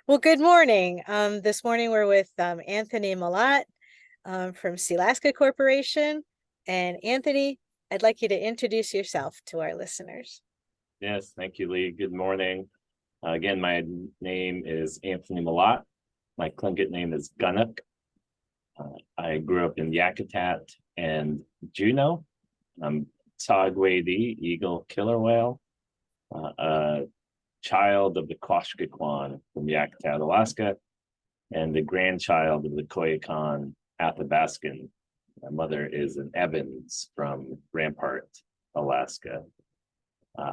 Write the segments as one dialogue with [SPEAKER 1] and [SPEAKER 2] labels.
[SPEAKER 1] Well, good morning. This morning we're with Anthony Mallott from Sealaska Corporation. And Anthony, I'd like you to introduce yourself to our listeners.
[SPEAKER 2] Yes, thank you, Lee. Good morning. Again, my name is Anthony Mallott. My Tlingit name is Gunnock. I grew up in Yakutat and Juneau. I'm Sagwadi, eagle killer whale, a child of the Quashkekwan from Yakutat, Alaska, and the grandchild of the Koyukon Athabaskan. My mother is an Evans from Rampart, Alaska.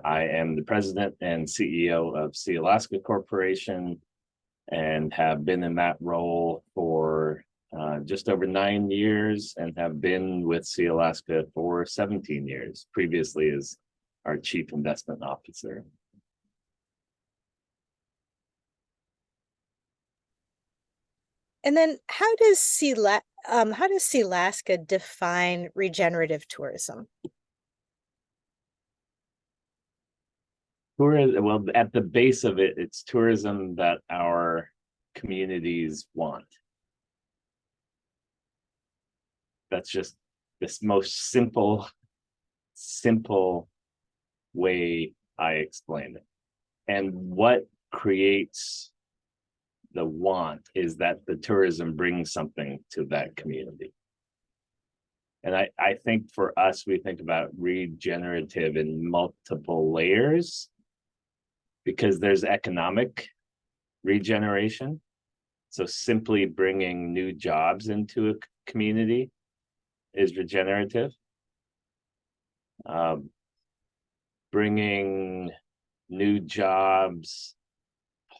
[SPEAKER 2] I am the president and CEO of Sealaska Corporation and have been in that role for just over 9 years and have been with Sealaska for 17 years, previously as our chief investment officer.
[SPEAKER 1] And then how does Sealaska define regenerative tourism?
[SPEAKER 2] Well, at the base of it, it's tourism that our communities want. That's just this most simple way I explain it. And what creates the want is that the tourism brings something to that community. And I think for us, we think about regenerative in multiple layers because there's economic regeneration. So simply bringing new jobs into a community is regenerative. Bringing new jobs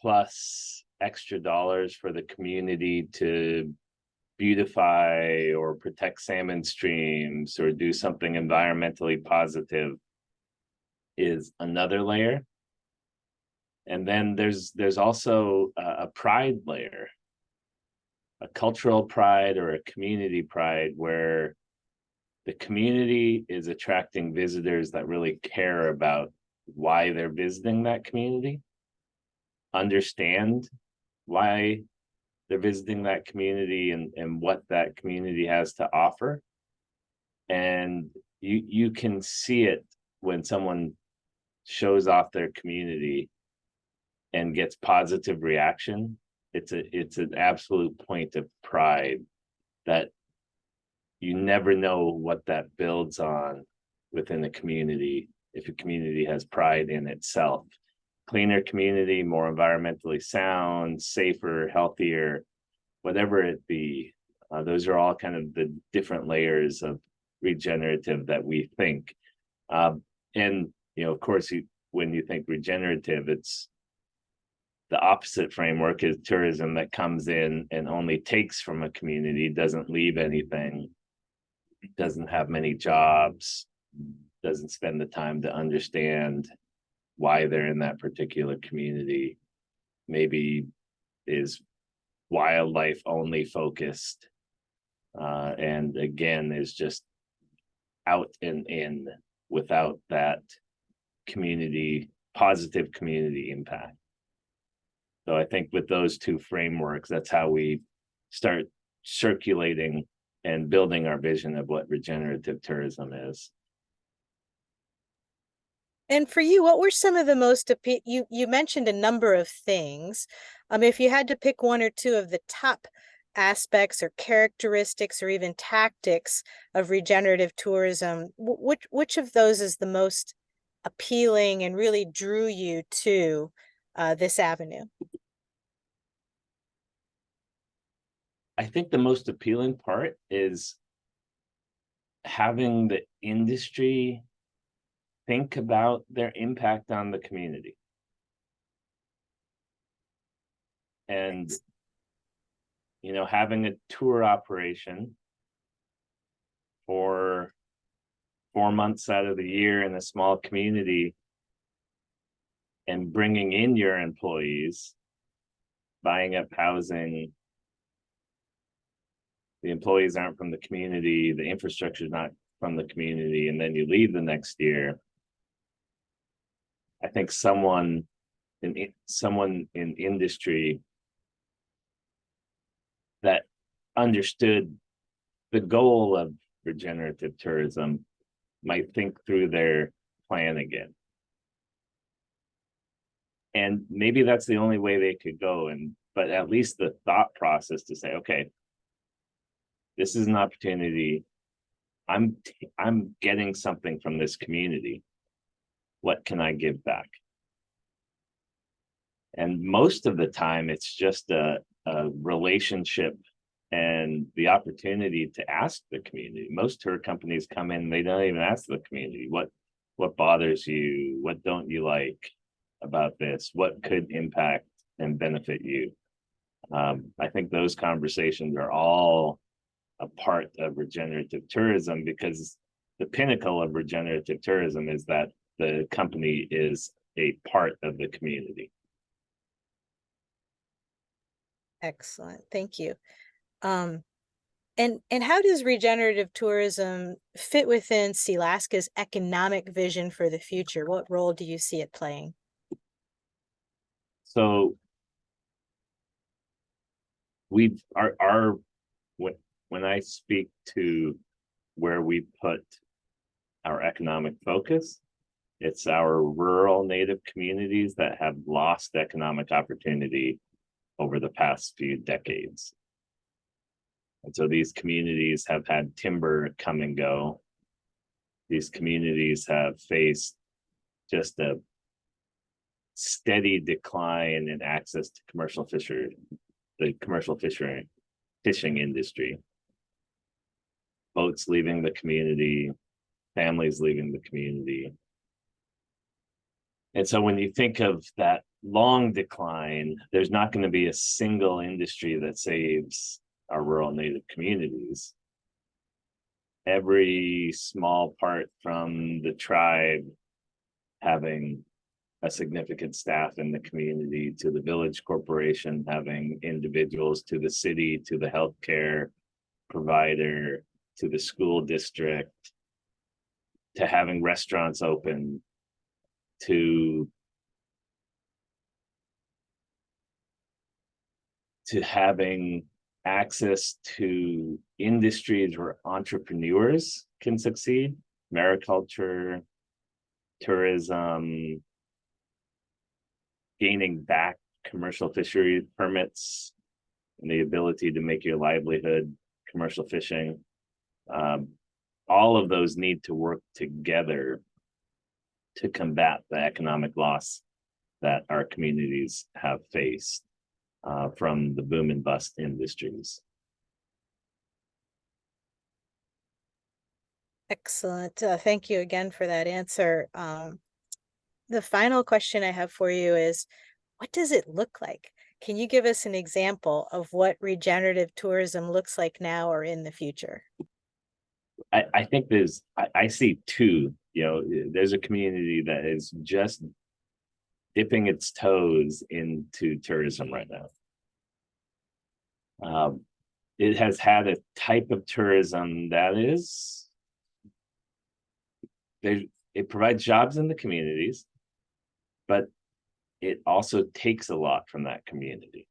[SPEAKER 2] plus extra dollars for the community to beautify or protect salmon streams or do something environmentally positive is another layer. And then there's also a pride layer, a cultural pride or a community pride where the community is attracting visitors that really care about why they're visiting that community, understand why they're visiting that community and what that community has to offer. And you can see it when someone shows off their community and gets positive reaction. It's an absolute point of pride that you never know what that builds on within a community if a community has pride in itself. Cleaner community, more environmentally sound, safer, healthier, whatever it be. Those are all kind of the different layers of regenerative that we think. And, of course, when you think regenerative, it's the opposite framework is tourism that comes in and only takes from a community, doesn't leave anything, doesn't have many jobs, doesn't spend the time to understand why they're in that particular community, maybe is wildlife only focused, and again is just out and in without that positive community impact. So I think with those two frameworks, that's how we start circulating and building our vision of what regenerative tourism is.
[SPEAKER 1] And for you, what were some of the most you mentioned a number of things. If you had to pick one or two of the top aspects or characteristics or even tactics of regenerative tourism, which of those is the most appealing and really drew you to this avenue?
[SPEAKER 2] I think the most appealing part is having the industry think about their impact on the community. And, having a tour operation for 4 months out of the year in a small community and bringing in your employees, buying up housing, the employees aren't from the community, the infrastructure is not from the community, and then you leave the next year. I think someone in industry that understood the goal of regenerative tourism might think through their plan again. And maybe that's the only way they could go. But at least the thought process to say, okay, this is an opportunity. I'm getting something from this community. What can I give back? And most of the time, it's just a relationship and the opportunity to ask the community. Most tour companies come in, they don't even ask the community, what bothers you? What don't you like about this? What could impact and benefit you? I think those conversations are all a part of regenerative tourism, because the pinnacle of regenerative tourism is that the company is a part of the community.
[SPEAKER 1] Excellent. Thank you. Um, and how does regenerative tourism fit within Sealaska's economic vision for the future? What role do you see it playing?
[SPEAKER 2] So we've our when I speak to where we put our economic focus, it's our rural native communities that have lost economic opportunity over the past few decades. And so these communities have had timber come and go. These communities have faced just a steady decline in access to commercial fishery, the commercial fishing industry. Boats leaving the community, families leaving the community. And so when you think of that long decline, there's not going to be a single industry that saves our rural native communities. Every small part, from the tribe having a significant staff in the community, to the village corporation having individuals, to the city, to the healthcare provider, to the school district, to having restaurants open, to having access to industries where entrepreneurs can succeed, mariculture, tourism, gaining back commercial fishery permits, and the ability to make your livelihood commercial fishing. All of those need to work together to combat the economic loss that our communities have faced from the boom and bust industries.
[SPEAKER 1] Excellent. Thank you again for that answer. The final question I have for you is, what does it look like? Can you give us an example of what regenerative tourism looks like now or in the future?
[SPEAKER 2] I think I see two. There's a community that is just dipping its toes into tourism right now. It has had a type of tourism that is, it provides jobs in the communities, but it also takes a lot from that community.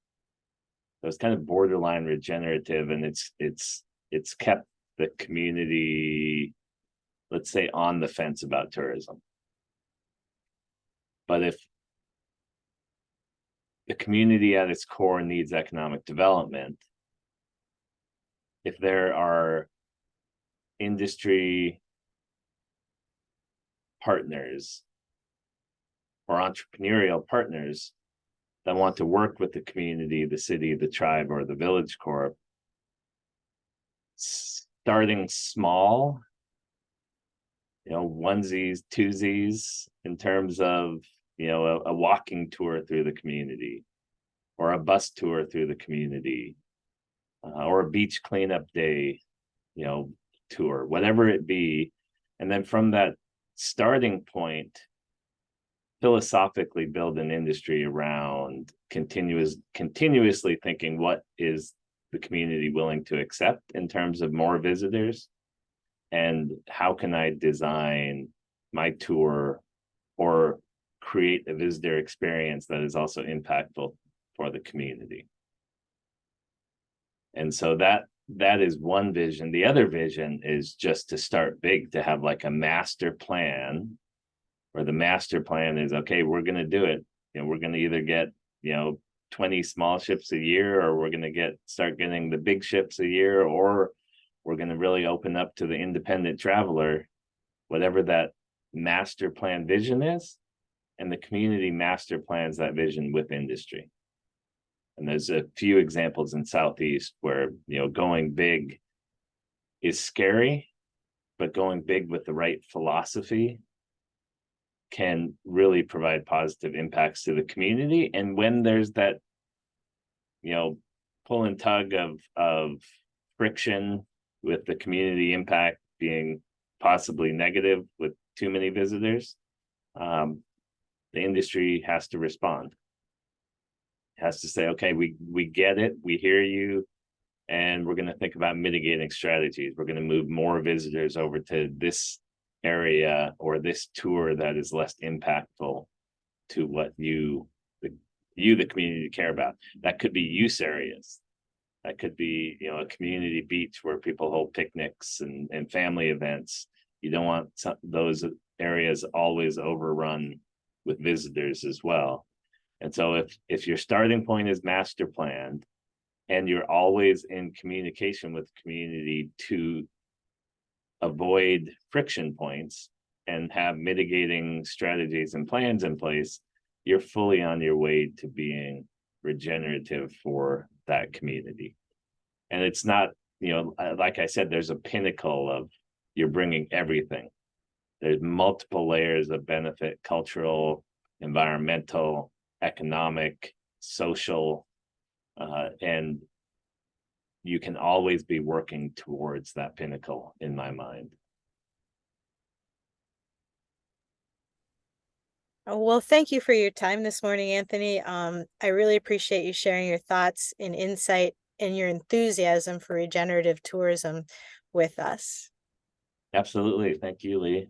[SPEAKER 2] So it's kind of borderline regenerative, and it's kept the community, let's say, on the fence about tourism. But if the community at its core needs economic development, if there are industry partners or entrepreneurial partners that want to work with the community, the city, the tribe, or the village corp, starting small, onesies, twosies, in terms of, a walking tour through the community, or a bus tour through the community, or a beach cleanup day, tour, whatever it be. And then from that starting point, philosophically build an industry around continuously thinking, what is the community willing to accept in terms of more visitors, and how can I design my tour or create a visitor experience that is also impactful for the community. And so that is one vision. The other vision is just to start big, to have like a master plan, where the master plan is, okay, we're going to do it. We're going to either get, 20 small ships a year, or we're going to start getting the big ships a year, or we're going to really open up to the independent traveler, whatever that master plan vision is. And the community master plans that vision with industry. And there's a few examples in Southeast where, going big is scary, but going big with the right philosophy can really provide positive impacts to the community. And when there's that, pull and tug of friction, with the community impact being possibly negative with too many visitors, the industry has to respond. It has to say, okay, we get it, we hear you, and we're going to think about mitigating strategies. We're going to move more visitors over to this area or this tour that is less impactful to what the community care about. That could be use areas. That could be, a community beach where people hold picnics and family events. You don't want those areas always overrun with visitors as well. And so if your starting point is master planned, and you're always in communication with the community to avoid friction points and have mitigating strategies and plans in place, you're fully on your way to being regenerative for that community. And it's not, like I said, there's a pinnacle of, you're bringing everything. There's multiple layers of benefit: cultural, environmental, economic, social, and you can always be working towards that pinnacle, in my mind.
[SPEAKER 1] Oh, well, thank you for your time this morning, Anthony. I really appreciate you sharing your thoughts and insight and your enthusiasm for regenerative tourism with us.
[SPEAKER 2] Absolutely. Thank you, Lee.